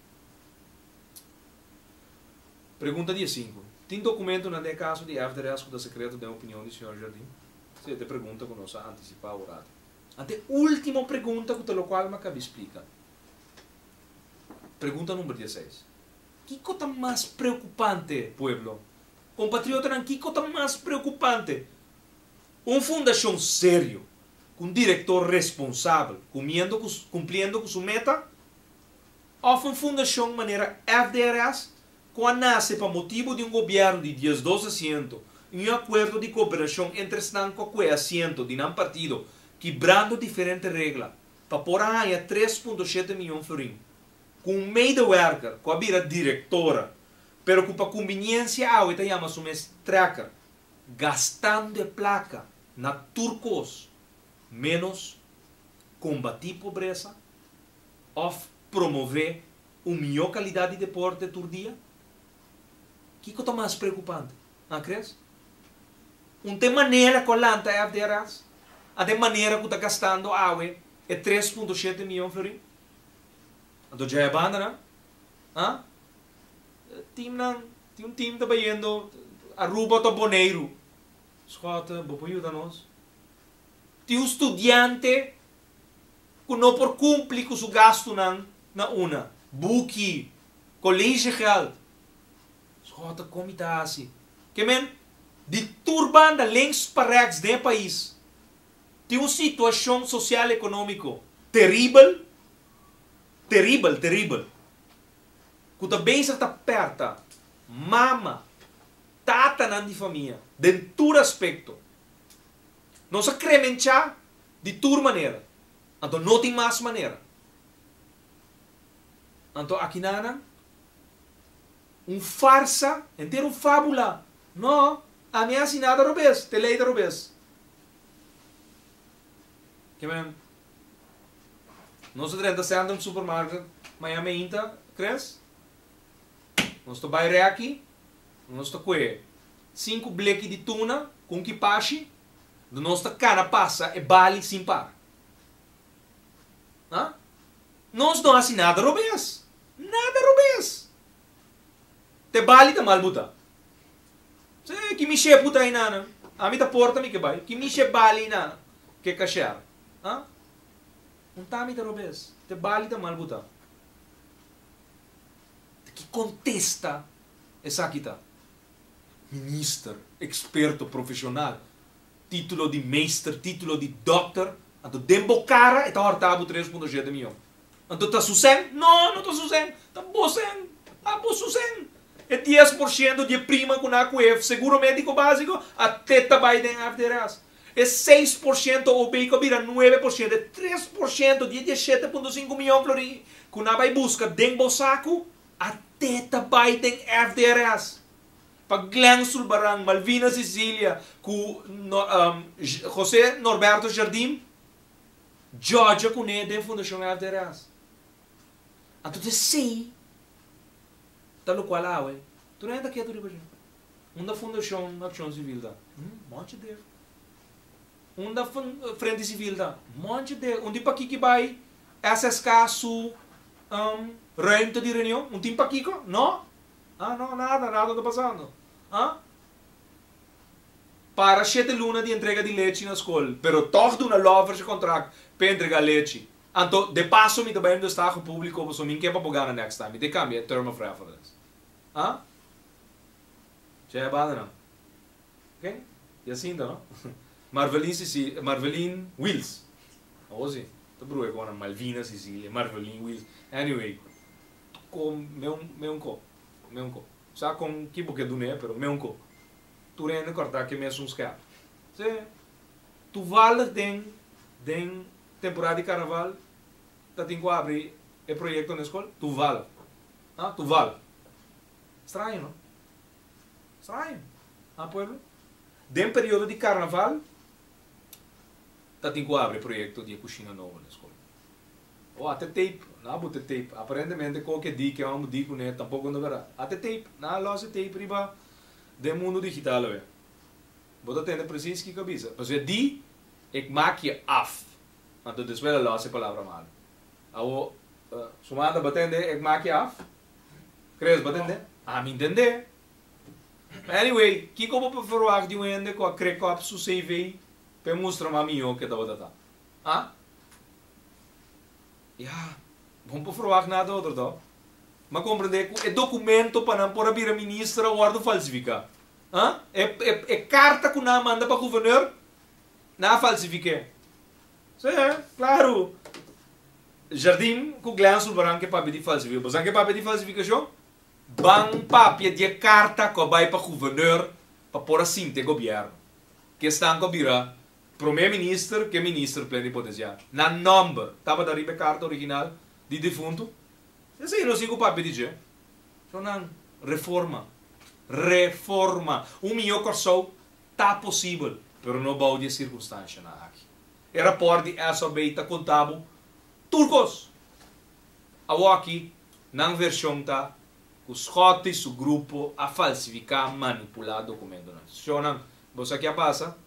Pergunta 15. Tem documento na caso de FDRS com o secreto da opinião do Sr. Jardim? Se te pergunta com nós antecipar o horário. Até última pergunta com o qual me acaba explicar. Pergunta número 16. Que coisa mais preocupante, pueblo? Compatriota, que coisa mais preocupante? Uma fundação sério, com um diretor responsável, cumprindo com sua meta? Ou uma fundação de maneira FDRS, que nasce para motivo de um governo de 12 assentos, em um acordo de cooperação entre Stanco e assento de um partido, quebrando diferentes regras, para pôr a 3,7 milhões de florim, com um medewerker, com a vira diretora, pero com a conveniência, a chama como tracker, gastando de placa na turcos, menos combater pobreza, ou promover uma melhor qualidade de deporte todo dia? Que coisa mais preocupante? Não crees? Não tem maneira que lanta a FDRS? Não tem maneira que está gastando água é 3,7 milhões de florim? Então já é banda, não? Ah? Tem um time trabalhando Aruba ou Boneiro. Escuta, vou ajudar nós. Tem um estudante que não por cumprir com o gasto na una. Buki, colégio geld. Escuta, como está assim? Que men, de turban da links para rechts do país. Tem uma situação social e econômica terrível. Terrível. Que também está perto. Mama, tata nan de família. De todo aspecto. Não se cremencha de toda maneira. Então não tem mais maneira. Então aqui nada. Farsa, inteiro fábula. Não, a minha assinada robês, te leite robês. Que mesmo? Não se trata de no supermercado, Miami Inta, cres? Não estou bairro aqui, não estou com 5 bleques de tuna com kipashi, de nossa cara passa e bali sem par. Não estou assinada robês. Nada robês. Te bali ta malbuta. Se que me che puta aí nana. A mim ta porta me que vai. Que me che bali nana. Que cachar. Não tá me ta robês. Te bali ta malbuta. Que contesta essa aqui tá. Minister, experto profissional, título de meester, título de doctor, então dembo cara e tá hortado 3,7 milhões. Então tá sucem? Não tá sucem. Tá bocem. Tá bocem. É 10% de prima com a QF, seguro médico básico, até tá Biden FDRS. É 6% o beico vira 9%, é 3% de 17,5 milhões de florim. Com a vai busca dembo saco, até tá Biden FDRS. Para Glen Sulbarang, Malvina Sicília, com José Norberto Jardim, Georgia com ele da Fundação FDRS. Então, sim, tal qual a ué. Tu não é daqui a tudo bem. Da Fundação Ação Civil da, monte de. Da Frente Civil da, monte de. Onde para aqui que vai SSK su ruimte de reunião, time para aqui não? Não, nada está passando. Para 7 luna de entrega de leite na escola, pero toch de uma lover de contrato para entregar leite. Então, de passo, me também do Estado público, so me quer para pagar na next time. De cambia, term of reference. Já é bada, não? Ok? E assim, não? Marvelin Wills. Hoje, tô brue com a Malvina Sicília, Marvelin Wills. Anyway, com meu co. Sa com que porque do né, pero meunco. Tu rende cortar que mesmo escapa. Se tu vale den temporada de carnaval, tá tem que abrir o projeto na escola, tu vale. Ah, tu vale. Estranho, não? Estranho. Ah, pueblo. Den período de carnaval, tá tem que abrir projeto de cozinha nova na escola. Ou até tape, não bote tape. Aparentemente qualquer dia que eu amo digo, né, tampouco não verá. Até tape, na loja tape riba do mundo digital, velho. Bota tende precies que cabeça. Mas é die, ik maak je af. Want dat is wel een lastige palavra mal. Awo, sumanda batende, ik maak je af. Cres batende? Ah, me entende? Anyway, que como para verwacht die wende com a creco op su CV, para mostrar a mim o que tá botando. Ah? Ja, vamos para verwacht nada outro tá? Mas compreender que é documento para não pôr a vir a ministra ou ordem falsificar. Ah? É carta que não manda para o governador, não falsifica. Sim, claro. Jardim com o Glenn Sulbaran que para pedir falsificação. Mas que para pedir falsificação? Bang papia de carta que vai para o governador para pôr assim de governo. Que está em governo, primeiro-ministro que ministro plenipotenciário. Na número, estava da riba carta original de defunto. Esse aí não sei o que pedir. Então não, reforma. Reforma. Milhão corso está possível, mas não vai de circunstância na aqui. Era por de essa beita contábil turcos. Aqui, na versão tá os rotes, o grupo a falsificar, manipular documento. Então, você que passa,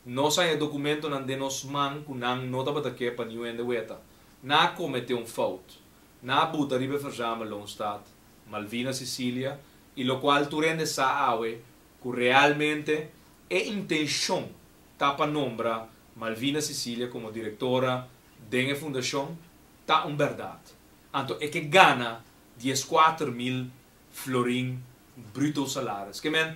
não sai documento não de nos man, que não tá para que para nenhum de weta. Não cometeu falta. Não buta ribe verzamel Longstad, Malvina Sicília. E lo qual tu rende sabe que realmente é intenção tá para nombrar Malvina Sicília como diretora da fundação tá verdade. Então é que gana 14.000 florin bruto salários. Que men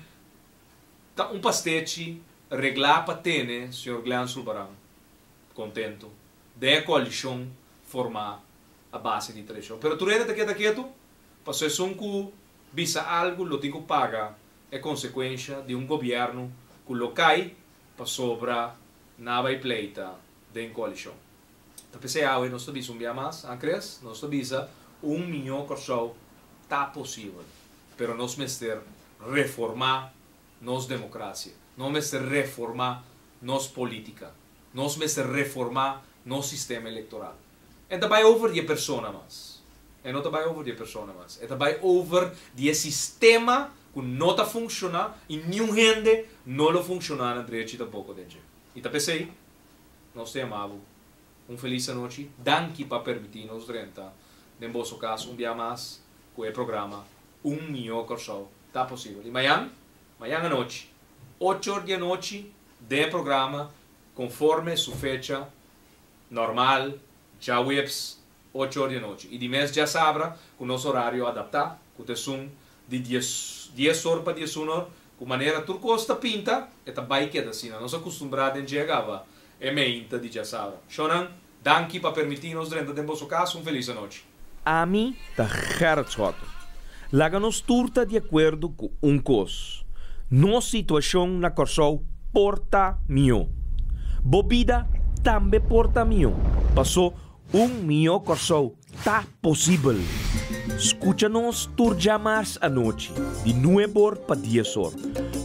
tá pastete reglar para ter, senhor Glenn Sulbaran, contento, da coalição formar a base de traição. Pero tu rende quieto, passou que bisa algo lo tenho que pagar é consequência de governo que lo cai para sobra nava e pleita da coalição. Então pensei, nós estamos um dia mais, acres, nós estamos 1 milhão corso tá possível, pero nós mestre reformar nos democracia, nós mestre reformar nos política, nós mestre reformar nos sistema eleitoral. Então vai over de persona mais. E não está over de persona mais. Está over de sistema que não está funcionando e nenhum gente não lo funciona na direita tampouco dentro. E tá pensei, nós te amamos. Feliz noite. Danke para permitir-nos renta. No vosso caso, dia mais com o programa 1 milhão corso. Está possível. E amanhã à noite, 8 horas da noite, de programa, conforme sua fecha normal, já webs, 8 horas da noite. E de mês já sabra com o nosso horário adaptado, com o tesum de 10 horas para 10 horas, com maneira turcosta pinta, e também queda assim, não se acostumbrado em chegava, é meinta de já sabra. Shonan, danke para permitir-nos dentro de vosso caso, feliz noite. A mim, tá Gertschot. Laga-nos turta de acordo com coisa. Nossa situação na Corsou porta mio. Bobida também porta mio. Passou 1 milhão corso tá possível. Escucha-nos turja mais à noite, de 9 horas para 10 horas.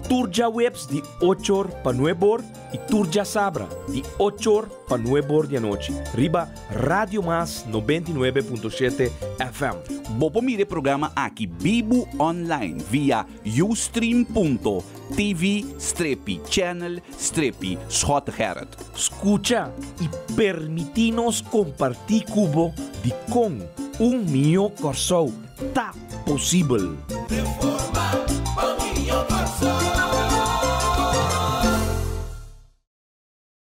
Turja webs de 8 horas para 9 horas e turja sabra de 8 horas para 9 horas da noite. Riba Radio Mas 99.7 FM. Bopo mire programa aqui Bibu Online via ustream.tv/channel/Schotgeret. Escucha e permitinos compartir cubo de com 1 milhão corso tá possível. Reforma.